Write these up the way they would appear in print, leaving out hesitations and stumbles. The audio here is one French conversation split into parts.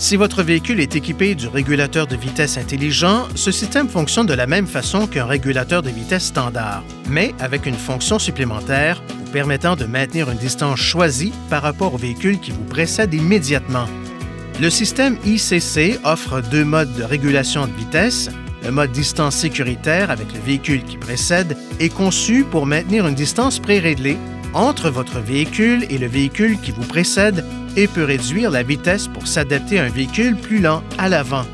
Si votre véhicule est équipé du régulateur de vitesse intelligent, ce système fonctionne de la même façon qu'un régulateur de vitesse standard, mais avec une fonction supplémentaire vous permettant de maintenir une distance choisie par rapport au véhicule qui vous précède immédiatement. Le système ICC offre deux modes de régulation de vitesse. Le mode distance sécuritaire avec le véhicule qui précède est conçu pour maintenir une distance préréglée entre votre véhicule et le véhicule qui vous précède et peut réduire la vitesse pour s'adapter à un véhicule plus lent à l'avant.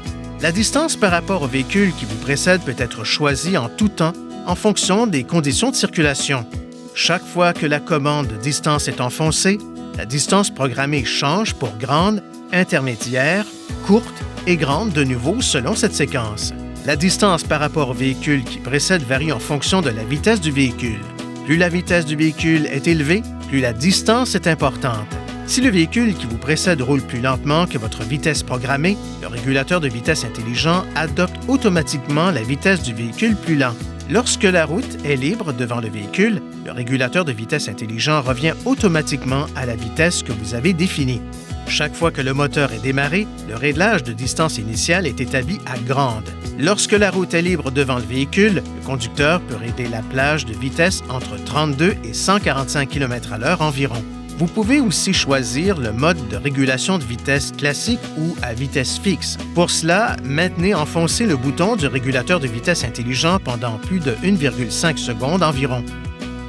La distance par rapport au véhicule qui vous précède peut être choisie en tout temps en fonction des conditions de circulation. Chaque fois que la commande de distance est enfoncée, la distance programmée change pour grande, intermédiaire, courte et grande de nouveau selon cette séquence. La distance par rapport au véhicule qui précède varie en fonction de la vitesse du véhicule. Plus la vitesse du véhicule est élevée, plus la distance est importante. Si le véhicule qui vous précède roule plus lentement que votre vitesse programmée, le régulateur de vitesse intelligent adopte automatiquement la vitesse du véhicule plus lent. Lorsque la route est libre devant le véhicule, le régulateur de vitesse intelligent revient automatiquement à la vitesse que vous avez définie. Chaque fois que le moteur est démarré, le réglage de distance initiale est établi à grande. Lorsque la route est libre devant le véhicule, le conducteur peut régler la plage de vitesse entre 32 et 145 km/h environ. Vous pouvez aussi choisir le mode de régulation de vitesse classique ou à vitesse fixe. Pour cela, maintenez enfoncé le bouton du régulateur de vitesse intelligent pendant plus de 1,5 secondes environ.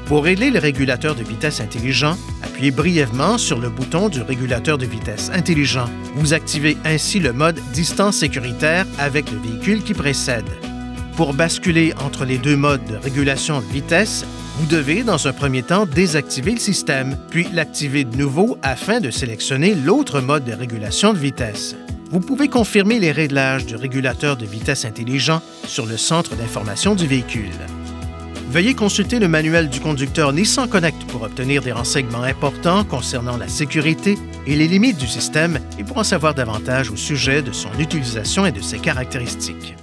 Pour régler le régulateur de vitesse intelligent, appuyez brièvement sur le bouton du régulateur de vitesse intelligent. Vous activez ainsi le mode distance sécuritaire avec le véhicule qui précède. Pour basculer entre les deux modes de régulation de vitesse, vous devez dans un premier temps désactiver le système, puis l'activer de nouveau afin de sélectionner l'autre mode de régulation de vitesse. Vous pouvez confirmer les réglages du régulateur de vitesse intelligent sur le centre d'information du véhicule. Veuillez consulter le manuel du conducteur Nissan Connect pour obtenir des renseignements importants concernant la sécurité et les limites du système et pour en savoir davantage au sujet de son utilisation et de ses caractéristiques.